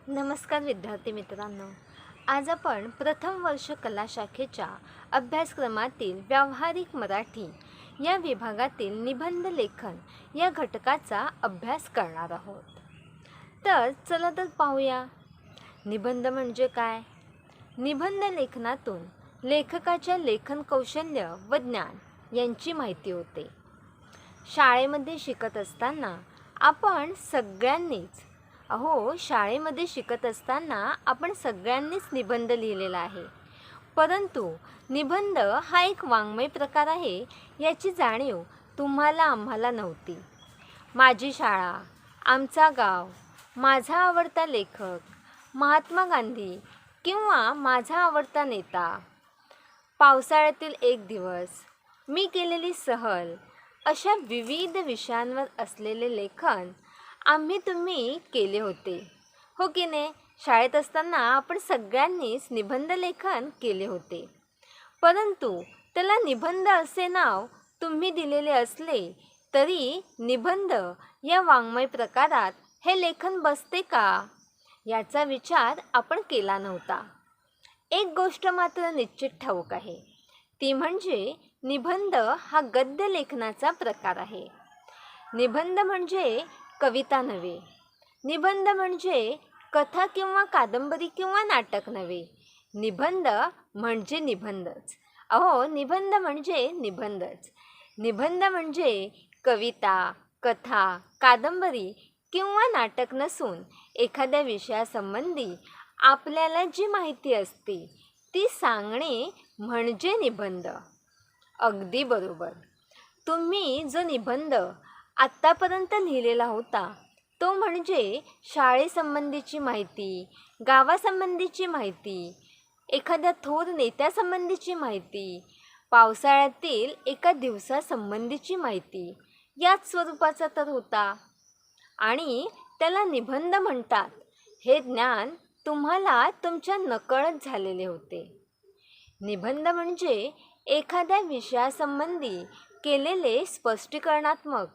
नमस्कार विद्यार्थी मित्रांनो, आज आपण प्रथम वर्ष कला शाखेच्या अभ्यासक्रमातील व्यावहारिक मराठी या विभागातील निबंध लेखन या घटकाचा अभ्यास करणार आहोत. तर चला तर पाहूया, निबंध म्हणजे काय. निबंध लेखनातून लेखकाच्या लेखन कौशल्य व ज्ञान यांची माहिती होते. शाळेमध्ये शिकत असताना आपण सगळ्यांनीच निबंध लिहिलेला आहे. परंतु निबंध हा एक वाङ्मय प्रकार आहे याची जाणीव आम्हाला नव्हती. माझी शाळा, आमचा गाव, माझा आवडता लेखक, महात्मा गांधी किंवा माझा आवडता नेता, पावसाळ्यातील एक दिवस, मी केलेली सहल, अशा विविध विषयांवर असलेले लेखन तुम्ही केले होते, हो की नाही. शाळेत असताना आपण सगळ्यांनीच निबंध लेखन केले होते. परंतु त्याला निबंध असे नाव तुम्ही दिलेले असले तरी निबंध या वाङ्मय प्रकारात हे लेखन बसते का, याचा विचार आपण केला नव्हता. एक गोष्ट मात्र निश्चित ठाऊक आहे, ती म्हणजे निबंध हा गद्य लेखनाचा प्रकार आहे. निबंध म्हणजे कविता नव्हे, निबंध म्हणजे कथा किंवा कादंबरी किंवा नाटक नव्हे. निबंध म्हणजे निबंधच. निबंध म्हणजे निबंधच. निबंध म्हणजे कविता, कथा, कादंबरी किंवा नाटक नसून एखाद्या विषयासंबंधी आपल्याला जी माहिती असते ती सांगणे म्हणजे निबंध. अगदी बरोबर. तुम्ही जो निबंध आत्तापर्यंत लिहिलेला होता तो म्हणजे शाळेसंबंधीची माहिती, गावासंबंधीची माहिती, एखाद्या थोर नेत्यासंबंधीची माहिती, पावसाळ्यातील एका दिवसासंबंधीची माहिती याच स्वरूपाचा तर होता आणि त्याला निबंध म्हणतात. हे ज्ञान तुम्हाला तुमच्या नकळत झालेले होते. निबंध म्हणजे एखाद्या विषयासंबंधी केलेले स्पष्टीकरणात्मक,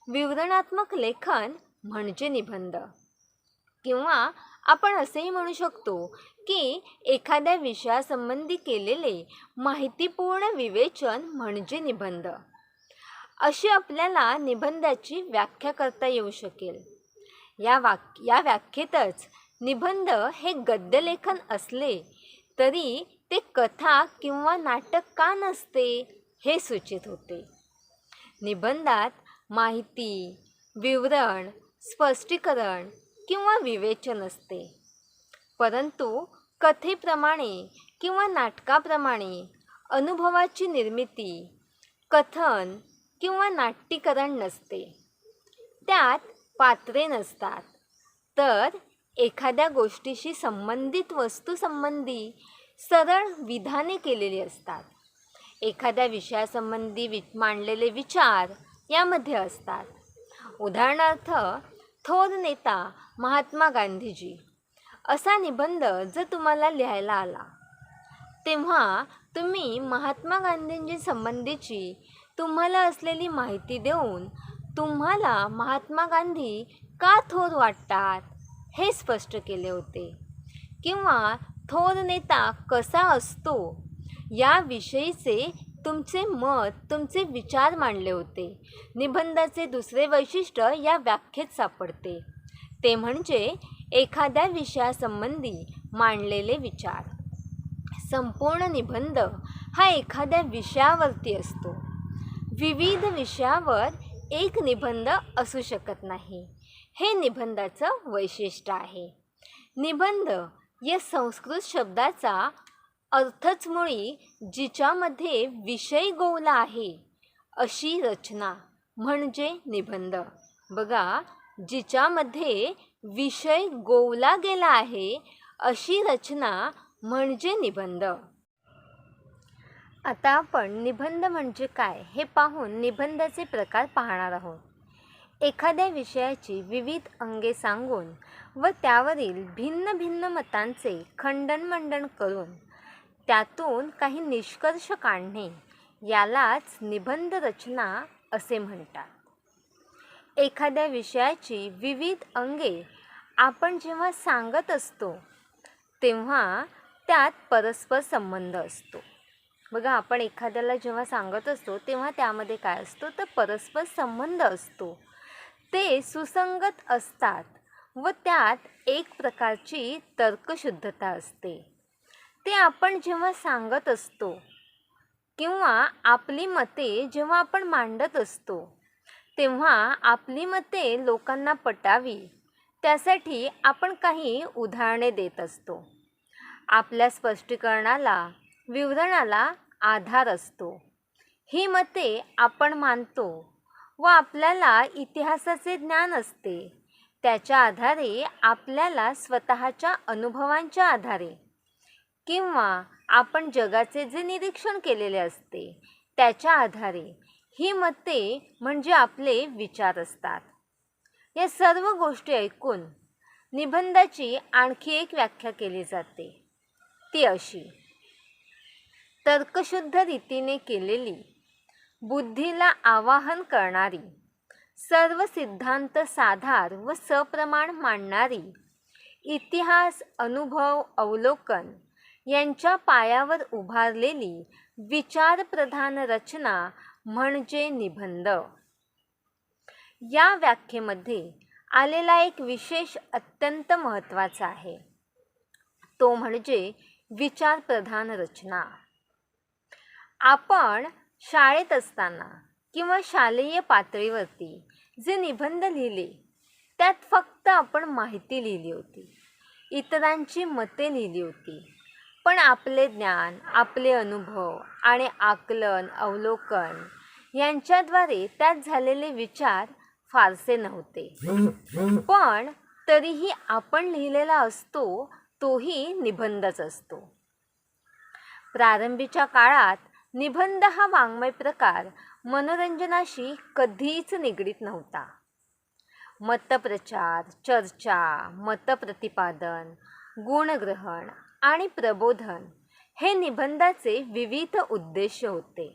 विवरणात्मक लेखन म्हणजे निबंध. किंवा आपण असेही म्हणू शकतो की एखाद्या विषयासंबंधी केलेले माहितीपूर्ण विवेचन म्हणजे निबंध. अशी आपल्याला निबंधाची व्याख्या करता येऊ शकेल. या व्याख्येतच निबंध हे गद्यलेखन असले तरी ते कथा किंवा नाटक का नसते हे सूचित होते. निबंधात माहिती, विवरण, स्पष्टीकरण किंवा विवेचन असते. परंतु कथेप्रमाणे किंवा नाटकाप्रमाणे अनुभवाची निर्मिती, कथन किंवा नाट्यीकरण नसते. त्यात पात्रे नसतात, तर एखाद्या गोष्टीशी संबंधित वस्तूसंबंधी सरळ विधाने केलेली असतात. एखाद्या विषयासंबंधी मांडलेले विचार यामध्ये असतात. उदाहरणार्थ, थोर नेता महात्मा गांधीजी असा निबंध जर तुम्हाला लिहायला आला तेव्हा तुम्ही महात्मा गांधींजी संबंधीची तुम्हाला असलेली माहिती देऊन तुम्हाला महात्मा गांधी का थोर वाटतात हे स्पष्ट केले होते. किंवा थोर नेता कसा असतो याविषयीचे तुमचे मत, तुमचे विचार मांडले होते. निबंधाचे दुसरे वैशिष्ट्य या व्याख्येत सापडते, ते म्हणजे एखाद्या विषयासंबंधी मांडलेले विचार. संपूर्ण निबंध हा एखाद्या विषयावरती असतो. विविध विषयावर एक निबंध असू शकत नाही, हे निबंधाचं वैशिष्ट्य आहे. निबंध या संस्कृत शब्दाचा अर्थच मुळी जिच्यामध्ये विषय गोवला आहे अशी रचना म्हणजे निबंध. बघा, जिच्यामध्ये विषय गोवला गेला आहे अशी रचना म्हणजे निबंध. आता आपण निबंध म्हणजे काय हे पाहून निबंधाचे प्रकार पाहणार आहोत. एखाद्या विषयाची विविध अंगे सांगून व त्यावरील भिन्न भिन्न मतांचे खंडन-मंडन करून त्यातून काही निष्कर्ष काढणे यालाच निबंध रचना असे म्हणतात. एखाद्या विषयाची विविध अंगे आपण जेव्हा सांगत असतो तेव्हा त्यात परस्पर संबंध असतो. बघा, आपण एखाद्याला जेव्हा सांगत असतो तेव्हा त्यामध्ये काय असतो तर परस्पर संबंध असतो. ते सुसंगत असतात व त्यात एक प्रकारची तर्कशुद्धता असते. ते आपण जेव्हा सांगत असतो किंवा आपली मते जेव्हा आपण मांडत असतो तेव्हा आपली मते लोकांना पटावी त्यासाठी आपण काही उदाहरणे देत असतो. आपल्या स्पष्टीकरणाला, विवरणाला आधार असतो. ही मते आपण मानतो व आपल्याला इतिहासाचे ज्ञान असते. त्याच्या आधारे आपल्याला स्वतःच्या अनुभवांच्या आधारे किंवा आपण जगाचे जे निरीक्षण केलेले असते त्याच्या आधारे ही मते म्हणजे आपले विचार असतात. या सर्व गोष्टी ऐकून निबंधाची आणखी एक व्याख्या केली जाते. ती अशी: तर्कशुद्ध रीतीने केलेली, बुद्धीला आवाहन करणारी, सर्व सिद्धांत साधार व सप्रमाण मांडणारी, इतिहास, अनुभव, अवलोकन यांच्या पायावर उभारलेली विचारप्रधान रचना म्हणजे निबंध. या व्याख्येमध्ये आलेला एक विशेष अत्यंत महत्त्वाचा आहे, तो म्हणजे विचारप्रधान रचना. आपण शाळेत असताना किंवा शालेय पातळीवरती जे निबंध लिहिले त्यात फक्त आपण माहिती लिहिली होती, इतरांची मते लिहिली होती, पण आपले ज्ञान, आपले अनुभव आणि आकलन, अवलोकन यांच्याद्वारे त्यात झालेले विचार फारसे नव्हते. पण तरीही आपण लिहिलेला असतो तोही निबंधच असतो. प्रारंभीच्या काळात निबंध हा वाङ्मय प्रकार मनोरंजनाशी कधीच निगडीत नव्हता. मतप्रचार, चर्चा, मतप्रतिपादन, गुणग्रहण आणि प्रबोधन हे निबंधाचे विविध उद्देश होते.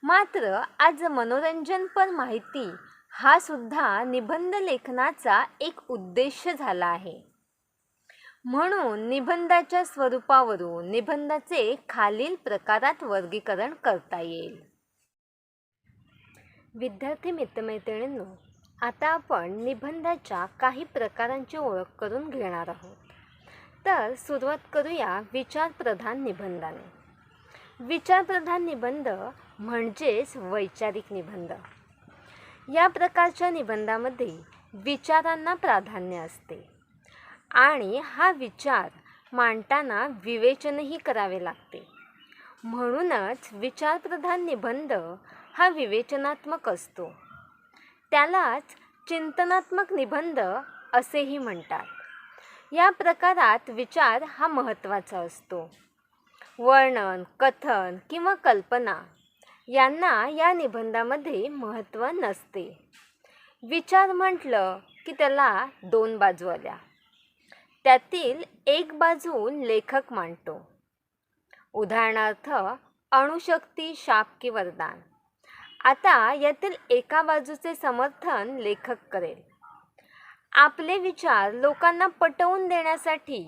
मात्र आज मनोरंजनपर माहिती हा सुद्धा निबंध लेखनाचा एक उद्देश झाला आहे. म्हणून निबंधाच्या स्वरूपावरून निबंधाचे खालील प्रकारात वर्गीकरण करता येईल. विद्यार्थी मित्रमैत्रिणींनो, आता आपण निबंधाच्या काही प्रकारांची ओळख करून घेणार आहोत. तर सुरुवात करूया विचारप्रधान निबंधाने. विचारप्रधान निबंध म्हणजेच वैचारिक निबंध. या प्रकारच्या निबंधामध्ये विचारांना प्राधान्य असते आणि हा विचार मांडताना विवेचनही करावे लागते. म्हणूनच विचारप्रधान निबंध हा विवेचनात्मक असतो. त्यालाच चिंतनात्मक निबंध असेही म्हणतात. या प्रकारात विचार हा महत्त्वाचा असतो. वर्णन, कथन किंवा कल्पना यांना या निबंधामध्ये महत्त्व नसते. विचार म्हटलं की त्याला दोन बाजू आल्या. त्यातील एक बाजू लेखक मांडतो. उदाहरणार्थ अणुशक्ती, शाप की वरदान. आता यातील एका बाजूचे समर्थन लेखक करेल. आपले विचार लोकांना पटवून देण्यासाठी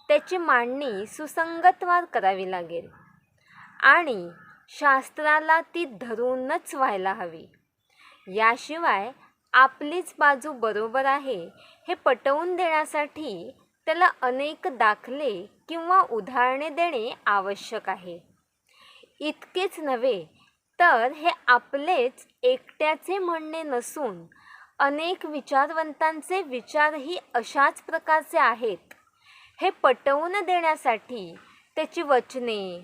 त्याची मांडणी सुसंगतवार करावी लागेल आणि शास्त्राला ती धरूनच व्हायला हवी. याशिवाय आपलीच बाजू बरोबर आहे हे पटवून देण्यासाठी त्याला अनेक दाखले किंवा उदाहरणे देणे आवश्यक आहे. इतकेच नव्हे तर हे आपलेच एकट्याचे म्हणणे नसून अनेक विचारवंतांचे विचारही अशाच प्रकारचे आहेत हे पटवून देण्यासाठी त्याची वचने,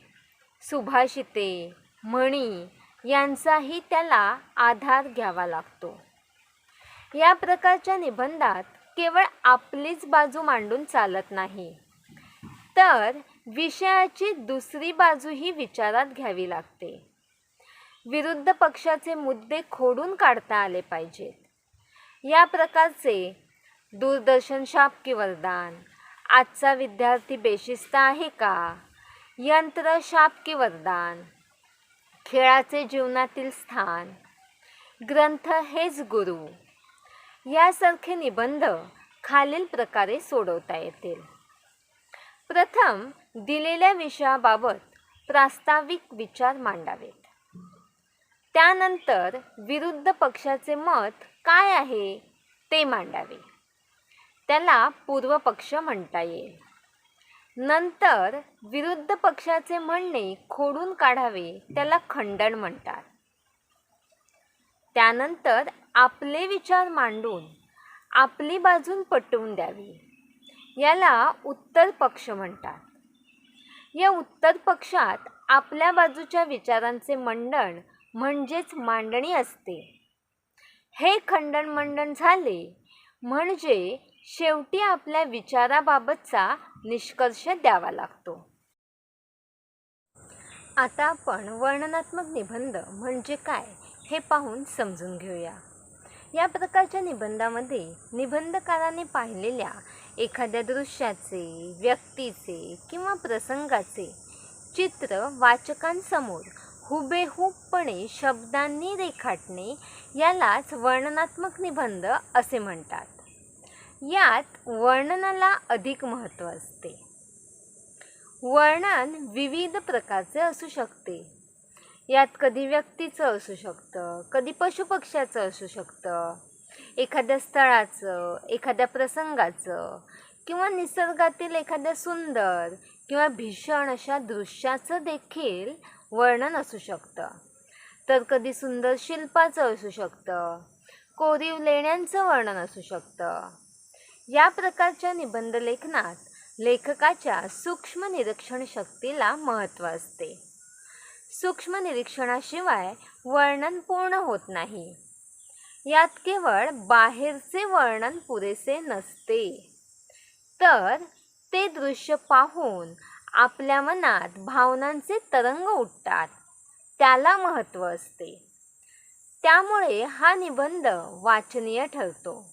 सुभाषिते, म्हणी यांचाही त्याला आधार घ्यावा लागतो. या प्रकारच्या निबंधात केवळ आपलीच बाजू मांडून चालत नाही, तर विषयाची दुसरी बाजूही विचारात घ्यावी लागते. विरुद्ध पक्षाचे मुद्दे खोडून काढता आले पाहिजेत. या प्रकारचे दूरदर्शन शाप की वरदान, आजचा विद्यार्थी बेशिस्त आहे का, यंत्र शाप की वरदान, खेळाचे जीवनातील स्थान, ग्रंथ हेच गुरु यासारखे निबंध खालील प्रकारे सोडवता येतील. प्रथम दिलेल्या विषयाबाबत प्रास्ताविक विचार मांडावेत. त्यानंतर विरुद्ध पक्षाचे मत काय आहे ते मांडावे. त्याला पूर्व पक्ष म्हणता येईल. नंतर विरुद्ध पक्षाचे म्हणणे खोडून काढावे, त्याला खंडन म्हणतात. त्यानंतर आपले विचार मांडून आपली बाजू पटवून द्यावी, याला उत्तर पक्ष म्हणतात. या उत्तर पक्षात आपल्या बाजूच्या विचारांचे मंडन म्हणजेच मांडणी असते. हे खंडन मंडन झाले म्हणजे शेवटी आपल्या विचाराबाबतचा निष्कर्ष द्यावा लागतो. आता आपण वर्णनात्मक निबंध म्हणजे काय हे पाहून समजून घेऊया. या प्रकारच्या निबंधामध्ये निबंधकाराने पाहिलेल्या एखाद्या दृश्याचे, व्यक्तीचे किंवा प्रसंगाचे चित्र वाचकांसमोर हुबेहूबपणे शब्दांनी रेखाटणे यालाच वर्णनात्मक निबंध असे म्हणतात. यात वर्णनाला अधिक महत्त्व असते. वर्णन विविध प्रकारचे असू शकते. यात कधी व्यक्तीचं असू शकतं, कधी पशुपक्ष्याचं असू शकतं, एखाद्या स्थळाचं, एखाद्या प्रसंगाचं किंवा निसर्गातील एखाद्या सुंदर किंवा भीषण अशा दृश्याचं देखील वर्णन असू शकतं. तर कधी सुंदर शिल्पाचं असू शकतं, कोरीव लेण्यांचं वर्णन असू शकतं. या प्रकारच्या निबंध लेखनात लेखकाच्या सूक्ष्म निरीक्षण शक्तीला महत्त्व असते. सूक्ष्म निरीक्षणाशिवाय वर्णन पूर्ण होत नाही. यात केवळ बाहेरचे वर्णन पुरेसे नसते, तर ते दृश्य पाहून आपल्या मनात भावनांचे तरंग उठतात, त्याला महत्त्व असते. त्यामुळे हा निबंध वाचनीय ठरतो.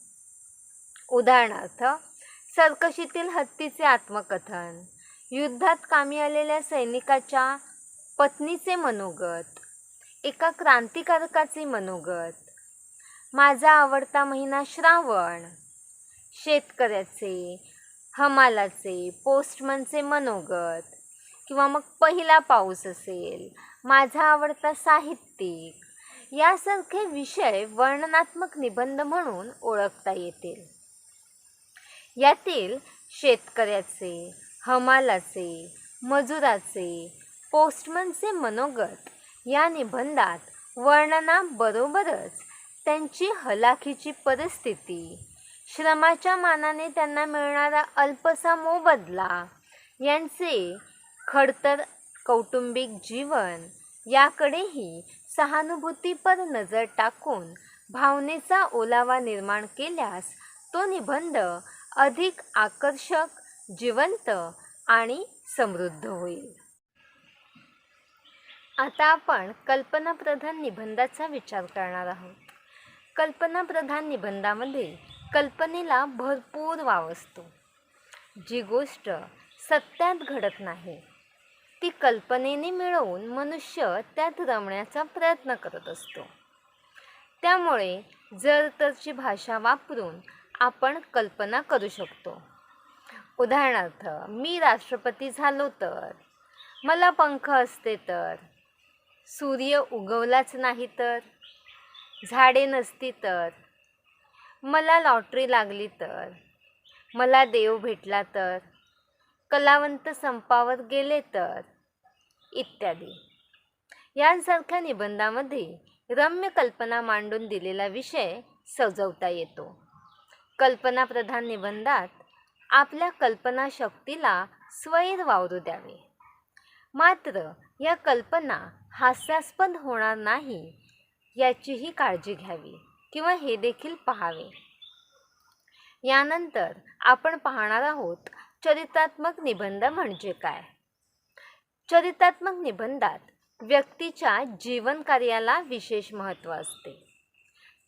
उदाहरणार्थ, सर्कशीतील हत्तीचे आत्मकथन, युद्धात कामी आलेल्या सैनिकाच्या पत्नीचे मनोगत, एका क्रांतिकारकाचे मनोगत, माझा आवडता महिना श्रावण, शेतकऱ्याचे, हमालाचे, पोस्टमनचे मनोगत, किंवा मग पहिला पाऊस असेल, माझा आवडता साहित्यिक, यासारखे विषय वर्णनात्मक निबंध म्हणून ओळखता येतील. यातील शेतकऱ्याचे, हमालाचे, मजुराचे, पोस्टमनचे मनोगत या निबंधात वर्णनाबरोबरच त्यांची हलाखीची परिस्थिती, श्रमाच्या मानाने त्यांना मिळणारा अल्पसा मोबदला, यांचे खडतर कौटुंबिक जीवन याकडेही सहानुभूतीपर नजर टाकून भावनेचा ओलावा निर्माण केल्यास तो निबंध अधिक आकर्षक, जिवंत आणि समृद्ध होईल. आता आपण कल्पनाप्रधान निबंधाचा विचार करणार आहोत. कल्पनाप्रधान निबंधामध्ये कल्पनेला भरपूर वाव असतो. जी गोष्ट सत्यात घडत नाही ती कल्पनेने मिळवून मनुष्य त्यात रमण्याचा प्रयत्न करत असतो. त्यामुळे जरतरची भाषा वापरून आपण कल्पना करू शकतो. उदाहरणार्थ, मी राष्ट्रपती झालो तर, मला पंख असते तर, सूर्य उगवलाच नाही तर, झाडे नसती तर, मला लॉटरी लागली तर, मला देव भेटला तर, कलावंत संपावर गेले तर, इत्यादी. यांसारख्या निबंधामध्ये रम्य कल्पना मांडून दिलेला विषय सजवता येतो. कल्पनाप्रधान निबंधात आपल्या कल्पनाशक्तीला स्वैर वावरू द्यावे. मात्र या कल्पना हास्यास्पद होणार नाही याचीही काळजी घ्यावी किंवा हे देखील पाहावे. यानंतर आपण पाहणार आहोत चरित्रात्मक निबंध म्हणजे काय. चरित्रात्मक निबंधात व्यक्तीच्या जीवनकार्याला विशेष महत्त्व असते.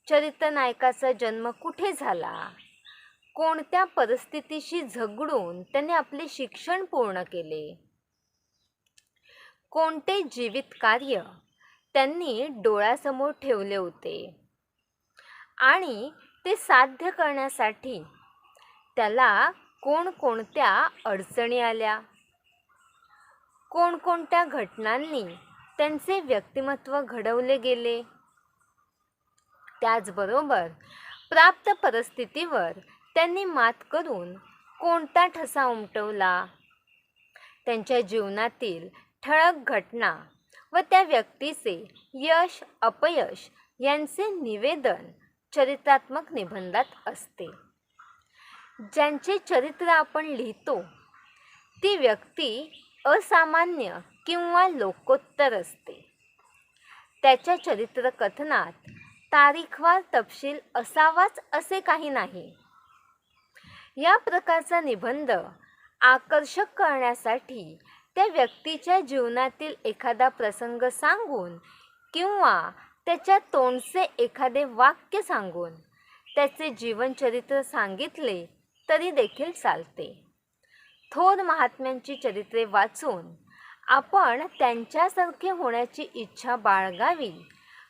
चरित्र नायकाचा जन्म कुठे झाला, कोणत्या परिस्थितीशी झगडून त्याने आपले शिक्षण पूर्ण केले, कोणते जीवित कार्य त्यांनी डोळ्यासमोर ठेवले होते आणि ते साध्य करण्यासाठी त्याला कोणकोणत्या अडचणी आल्या, कोणकोणत्या घटनांनी त्यांचे व्यक्तिमत्व घडवले गेले, त्याचबरोबर प्राप्त परिस्थितीवर त्यांनी मात करून कोणता ठसा उमटवला, त्यांच्या जीवनातील ठळक घटना व त्या व्यक्तीचे यश अपयश यांचे निवेदन चरित्रात्मक निबंधात असते. ज्यांचे चरित्र आपण लिहितो ती व्यक्ती असामान्य किंवा लोकोत्तर असते. त्याच्या चरित्र कथनात तारीखवार तपशील असावाच असे काही नाही. या प्रकारचा निबंध आकर्षक करण्यासाठी त्या व्यक्तीच्या जीवनातील एखादा प्रसंग सांगून किंवा त्याच्या तोंडचे एखादे वाक्य सांगून त्याचे जीवनचरित्र सांगितले तरी देखील चालते. थोर महात्म्यांची चरित्रे वाचून आपण त्यांच्यासारखे होण्याची इच्छा बाळगावी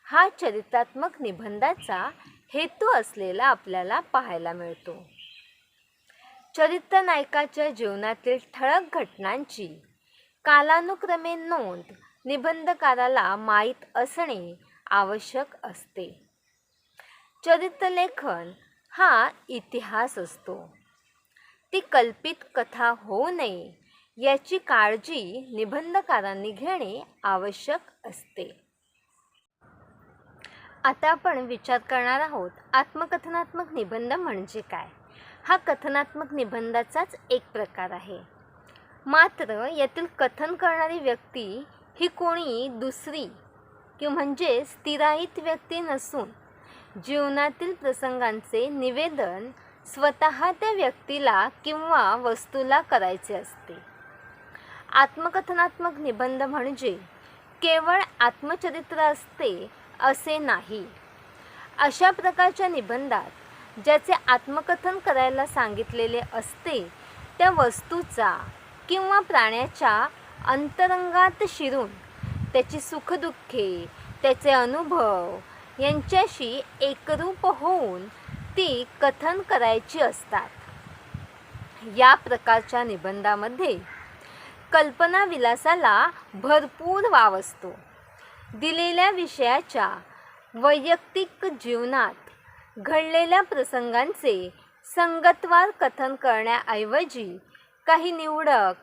हा चरित्रात्मक निबंधाचा हेतू असलेला आपल्याला पाहायला मिळतो. चरित्र नायकाच्या जीवनातील ठळक घटनांची कालानुक्रमे नोंद निबंधकाराला माहीत असणे आवश्यक असते. चरित्रलेखन हा इतिहास असतो. ती कल्पित कथा होऊ नये याची काळजी निबंधकारांनी घेणे आवश्यक असते. आता आपण विचार करणार आहोत आत्मकथनात्मक निबंध म्हणजे काय. हा कथनात्मक निबंधाचाच एक प्रकार आहे. मात्र यातील कथन करणारी व्यक्ती ही कोणी दुसरी म्हणजे स्थिरायित व्यक्ती नसून जीवनातील प्रसंगांचे निवेदन स्वतः त्या व्यक्तीला किंवा वस्तूला करायचे असते. आत्मकथनात्मक निबंध म्हणजे केवळ आत्मचरित्र असते असे नाही. अशा प्रकारच्या निबंधात ज्याचे आत्मकथन करायला सांगितलेले असते त्या वस्तूचा किंवा प्राण्याच्या अंतरंगात शिरून त्याची सुखदुःखे, त्याचे अनुभव यांच्याशी एकरूप होऊन ती कथन करायची असतात. या प्रकारच्या निबंधामध्ये कल्पनाविलासाला भरपूर वाव असतो. दिलेल्या विषयाच्या वैयक्तिक जीवनात घडलेल्या प्रसंगांचे संगतवार कथन करण्याऐवजी काही निवडक,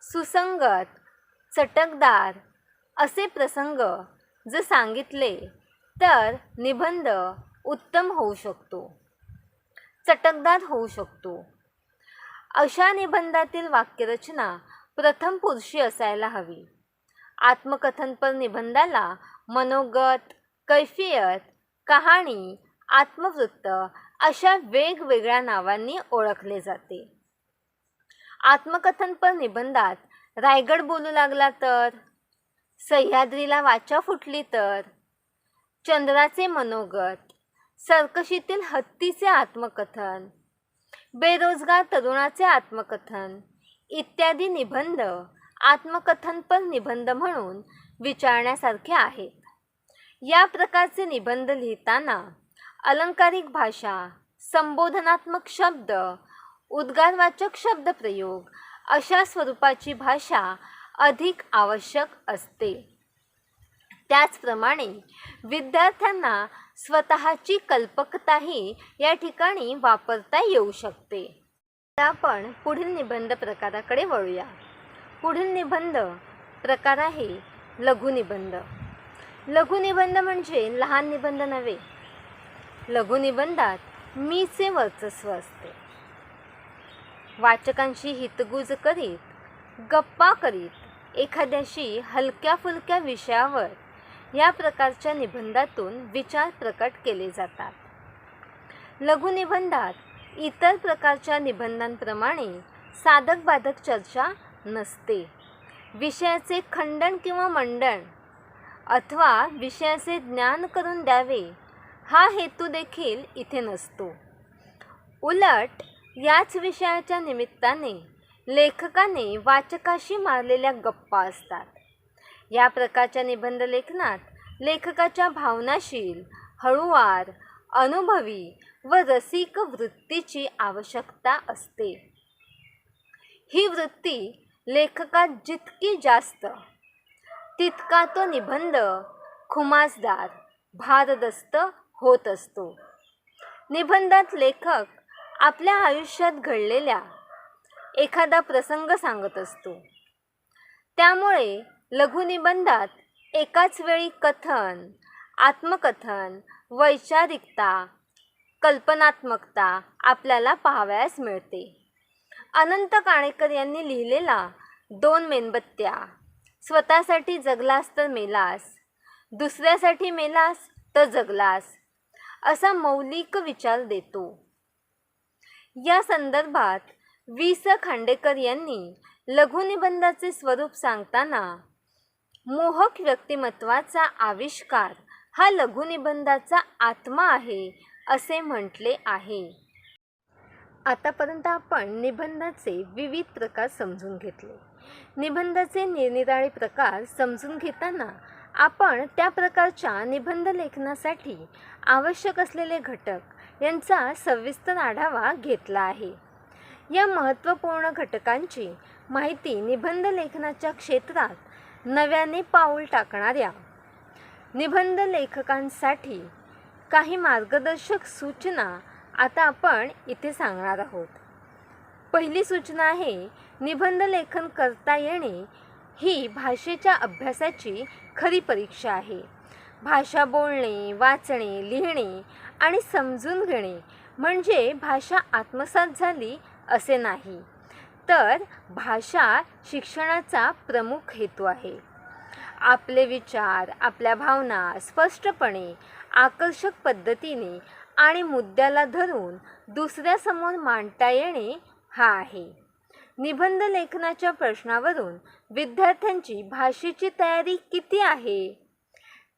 सुसंगत, चटकदार असे प्रसंग जर सांगितले तर निबंध उत्तम होऊ शकतो, चटकदार होऊ शकतो. अशा निबंधातील वाक्यरचना प्रथम पुरुषी असायला हवी. आत्मकथनपर निबंधाला मनोगत, कैफियत, कहाणी, आत्मवृत्त अशा वेगवेगळ्या नावांनी ओळखले जाते. आत्मकथनपर निबंधात रायगड बोलू लागला तर, सह्याद्रीला वाचा फुटली तर, चंद्राचे मनोगत, सर्कशीतील हत्तीचे आत्मकथन, बेरोजगार तरुणाचे आत्मकथन इत्यादी निबंध आत्मकथनपर निबंध म्हणून विचारण्यासारखे आहेत. या प्रकारचे निबंध लिहिताना अलंकारिक भाषा, संबोधनात्मक शब्द, उद्गारवाचक शब्दप्रयोग अशा स्वरूपाची भाषा अधिक आवश्यक असते. त्याचप्रमाणे विद्यार्थ्यांना स्वतःची कल्पकताही या ठिकाणी वापरता येऊ शकते. आता आपण पुढील निबंध प्रकाराकडे वळूया. पुढील निबंध प्रकार आहे लघुनिबंध. लघुनिबंध म्हणजे लहान निबंध नव्हे. लघुनिबंधात मीचे वर्चस्व असते. वाचकांशी हितगुज करीत, गप्पा करीत एखाद्याशी हलक्या फुलक्या विषयावर या प्रकारच्या निबंधातून विचार प्रकट केले जातात. लघुनिबंधात इतर प्रकारच्या निबंधांप्रमाणे साधक बाधक चर्चा नसते. विषयाचे खंडन किंवा मंडन अथवा विषयाचे ज्ञान करून द्यावे हा हेतू देखील इथे नसतो. उलट याच विषयाच्या निमित्ताने लेखकाने वाचकाशी मारलेल्या गप्पा असतात. या प्रकारच्या निबंध लेखनात लेखकाच्या भावनाशील, हळूवार, अनुभवी व रसिक वृत्तीची आवश्यकता असते. ही वृत्ती लेखकात जितकी जास्त तितका तो निबंध खुमासदार, भारदस्त होत असतो. निबंधात लेखक आपल्या आयुष्यात घडलेल्या एखादा प्रसंग सांगत असतो. त्यामुळे लघुनिबंधात एकाच वेळी कथन, आत्मकथन, वैचारिकता, कल्पनात्मकता आपल्याला पाहावयास मिळते. अनंत काणेकर यांनी लिहिलेला 2 मेणबत्त्या, स्वतःसाठी जगलास तर मेलास, दुसऱ्यासाठी मेलास तर जगलास, असा मौलिक विचार देतो. या संदर्भात वि.स. खांडेकर यांनी लघुनिबंधाचे स्वरूप सांगताना मोहक व्यक्तिमत्वाचा आविष्कार हा लघुनिबंधाचा आत्मा आहे असे म्हटले आहे. आतापर्यंत आपण निबंधाचे विविध प्रकार समजून घेतले. निबंधाचे निरनिराळे प्रकार समजून घेताना आपण त्या प्रकारच्या निबंध लेखनासाठी आवश्यक असलेले घटक यांचा सविस्तर आढावा घेतला आहे. या महत्त्वपूर्ण घटकांची माहिती निबंध लेखनाच्या क्षेत्रात नव्याने पाऊल टाकणाऱ्या निबंध लेखकांसाठी काही मार्गदर्शक सूचना आता आपण इथे सांगणार आहोत. पहिली सूचना आहे, निबंध लेखन करता येणे ही भाषेच्या अभ्यासाची खरी परीक्षा आहे. भाषा बोलणे, वाचणे, लिहिणे आणि समजून घेणे म्हणजे भाषा आत्मसात झाली असे नाही, तर भाषा शिक्षणाचा प्रमुख हेतू आहे. आपले विचार, आपल्या भावना स्पष्टपणे, आकर्षक पद्धतीने आणि मुद्द्याला धरून दुसऱ्यासमोर मांडता येणे हा आहे. निबंध लेखनाच्या प्रश्नावरून विद्यार्थ्यांची भाषेची तयारी किती आहे,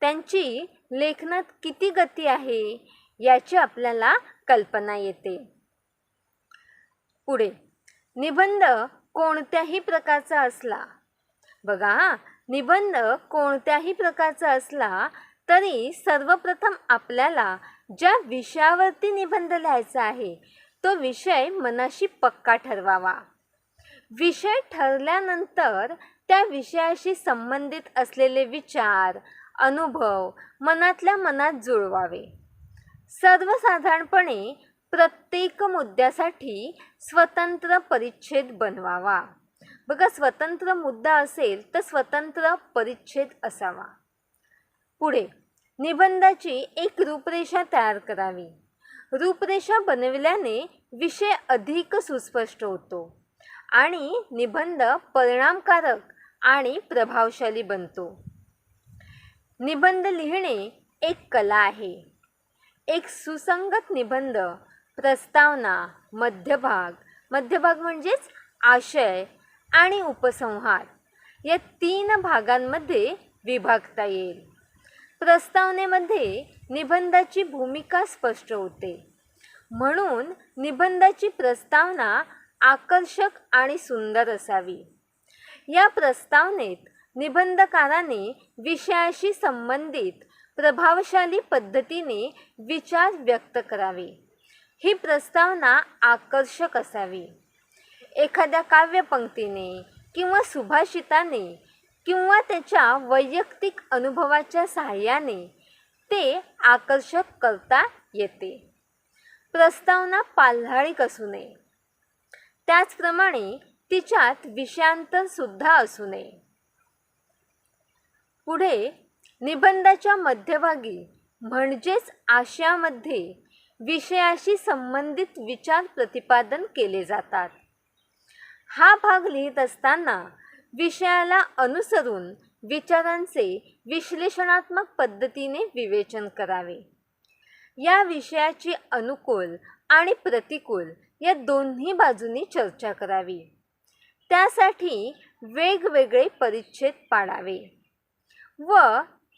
त्यांची लेखनात किती गती आहे याची आपल्याला कल्पना येते. पुढे, निबंध कोणत्याही प्रकारचा असला, बघा, निबंध कोणत्याही प्रकारचा असला तरी सर्वप्रथम आपल्याला ज्या विषयावरती निबंध लिहायचा आहे तो विषय मनाशी पक्का ठरवावा. विषय ठरल्यानंतर त्या विषयाशी संबंधित असलेले विचार, अनुभव मनातल्या मनात जुळवावे. सर्वसाधारणपणे प्रत्येक मुद्द्यासाठी स्वतंत्र परिच्छेद बनवावा. बघा, स्वतंत्र मुद्दा असेल तर स्वतंत्र परिच्छेद असावा. पुढे, निबंधाची एक रूपरेषा तयार करावी. रूपरेषा बनविल्याने विषय अधिक सुस्पष्ट होतो आणि निबंध परिणामकारक आणि प्रभावशाली बनतो. निबंध लिहिणे एक कला आहे. एक सुसंगत निबंध प्रस्तावना, मध्यभाग म्हणजेच आशय आणि उपसंहार या 3 भागांमध्ये विभागता येईल. प्रस्तावनेमध्ये निबंधाची भूमिका स्पष्ट होते, म्हणून निबंधाची प्रस्तावना आकर्षक आणि सुंदर असावी. या प्रस्तावनेत निबंधकाराने विषयाशी संबंधित प्रभावशाली पद्धतीने विचार व्यक्त करावे. ही प्रस्तावना आकर्षक असावी. एखाद्या काव्यपंक्तीने किंवा सुभाषिताने किंवा त्याच्या वैयक्तिक अनुभवाच्या सहाय्याने ते आकर्षक करता येते. प्रस्तावना पाल्हाळिक असू नये, त्याचप्रमाणे तिच्यात विषयांतर सुद्धा असू नये. पुढे, निबंधाच्या मध्यभागी म्हणजेच आशयामध्ये विषयाशी संबंधित विचार प्रतिपादन केले जातात. हा भाग लिहित असताना विषयाला अनुसरून विचारांचे विश्लेषणात्मक पद्धतीने विवेचन करावे. या विषयाची अनुकूल आणि प्रतिकूल या दोन्ही बाजूंनी चर्चा करावी. त्यासाठी वेगवेगळे परिच्छेद पाडावे व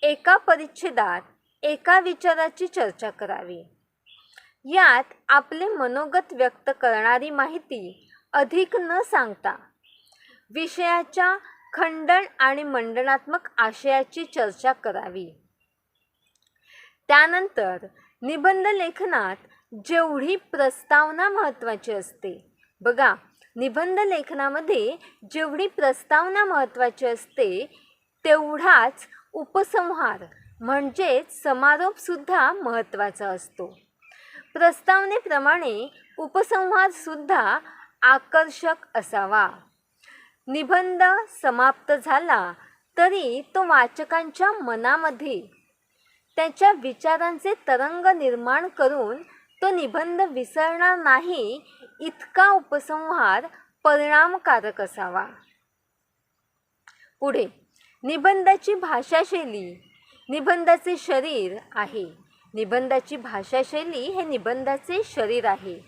एका परिच्छेदात एका विचाराची चर्चा करावी. यात आपले मनोगत व्यक्त करणारी माहिती अधिक न सांगता विषयाच्या खंडन आणि मंडनात्मक आशयाची चर्चा करावी. त्यानंतर निबंध लेखनात जेवढी प्रस्तावना महत्त्वाची असते, बघा, निबंध लेखनामध्ये जेवढी प्रस्तावना महत्त्वाची असते तेवढाच उपसंहार म्हणजेच समारोपसुद्धा महत्त्वाचा असतो. प्रस्तावनेप्रमाणे उपसंहारसुद्धा आकर्षक असावा. निबंध समाप्त झाला तरी तो वाचकांच्या मनामध्ये त्याच्या विचारांचे तरंग निर्माण करून तो निबंध विसरणार नाही इतका उपसंहार परिणामकारक असावा. पुढे निबंधाची भाषाशैली निबंधाचे शरीर आहे. निबंधाची भाषाशैली हे निबंधाचे शरीर आहे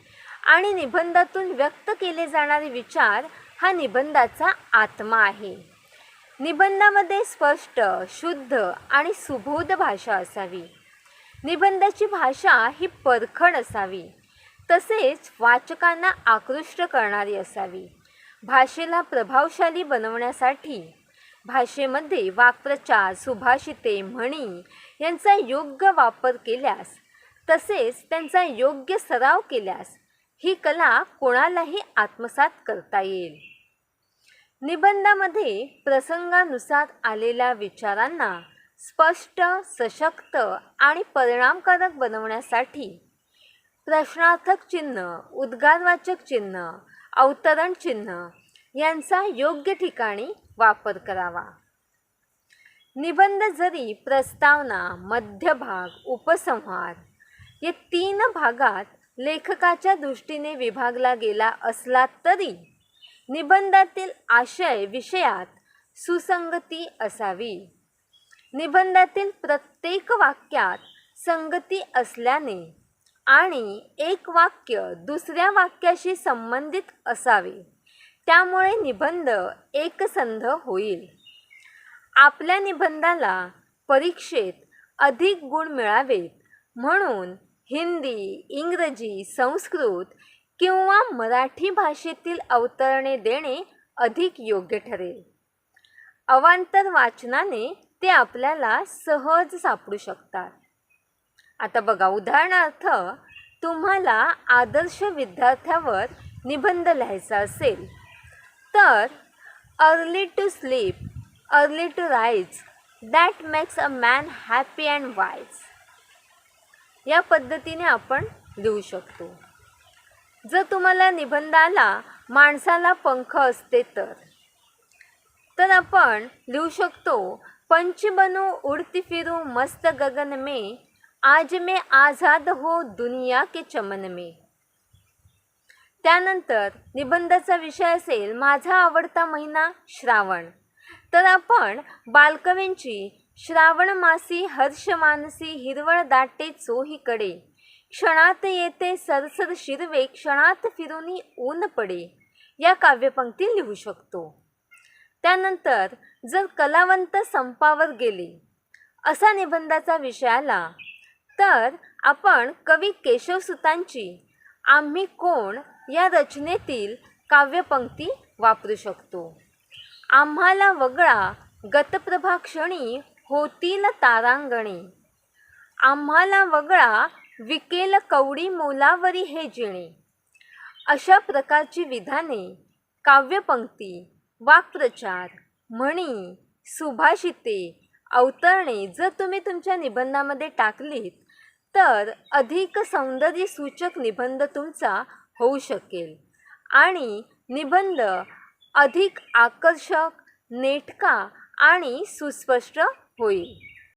आणि निबंधातून व्यक्त केले जाणारे विचार हा निबंधाचा आत्मा आहे. निबंधामध्ये स्पष्ट, शुद्ध आणि सुबोध भाषा असावी. निबंधाची भाषा ही परखड असावी, तसेच वाचकांना आकृष्ट करणारी असावी. भाषेला प्रभावशाली बनवण्यासाठी भाषेमध्ये वाक्प्रचार, सुभाषिते, म्हणी यांचा योग्य वापर केल्यास, तसेच त्यांचा योग्य सराव केल्यास ही कला कोणालाही आत्मसात करता येईल. निबंधामध्ये प्रसंगानुसार आलेल्या विचारांना स्पष्ट, सशक्त आणि परिणामकारक बनवण्यासाठी प्रश्नार्थक चिन्ह, उद्गारवाचक चिन्ह, अवतरण चिन्ह यांचा योग्य ठिकाणी वापर करावा. निबंध जरी प्रस्तावना, मध्यभाग, उपसंहार या 3 भागात लेखकाच्या दृष्टीने विभागला गेला असला तरी निबंधातील आशय विषयात सुसंगती असावी. निबंधातील प्रत्येक वाक्यात संगती असल्याने आणि एक वाक्य दुसऱ्या वाक्याशी संबंधित असावे, त्यामुळे निबंध एकसंध होईल. आपल्या निबंधाला परीक्षेत अधिक गुण मिळावेत म्हणून हिंदी, इंग्रजी, संस्कृत किंवा मराठी भाषेतील अवतरणे देणे अधिक योग्य ठरेल. अवांतर वाचनाने ते आपल्याला सहज सापडू शकतात. आता बघा, उदाहरणार्थ तुम्हाला आदर्श विद्यार्थ्यावर निबंध लिहायचा असेल तर early to sleep, early to rise, that makes a man happy and wise या पद्धतीने आपण लिहू शकतो. जर तुम्हाला निबंधाला माणसाला पंख असते तर आपण लिहू शकतो, पंछी बनू उड़ती फिरू मस्त गगन में, आज मैं आज़ाद हो दुनिया के चमन में. त्यानंतर निबंधाचा विषय असेल माझा आवडता महिना श्रावण, तर आपण बालकवींची श्रावण मासी हर्ष मानसी हिरवळ दाटे चोहीकडे, क्षणात येते सरसर शिरवे क्षणात फिरूनी ऊन पडे या काव्यपंक्ती लिहू शकतो. त्यानंतर जर कलावंत संपावर गेले असा निबंधाचा विषय आला तर आपण कवी केशवसुतांची आम्ही कोण या रचनेतील काव्यपंक्ती वापरू शकतो. आम्हाला वगळा गतप्रभा क्षणी होतील तारांगणी, आम्हाला वगळा विकेल कवडी मोलावरी हे जिणे. अशा प्रकारची विधाने, काव्यपंक्ती, वाक्प्रचार, म्हणी, सुभाषिते, अवतरणे जर तुम्ही तुमच्या निबंधामध्ये टाकलीत तर अधिक सौंदर्यसूचक निबंध तुमचा होऊ शकेल आणि निबंध अधिक आकर्षक, नेटका आणि सुस्पष्ट होईल.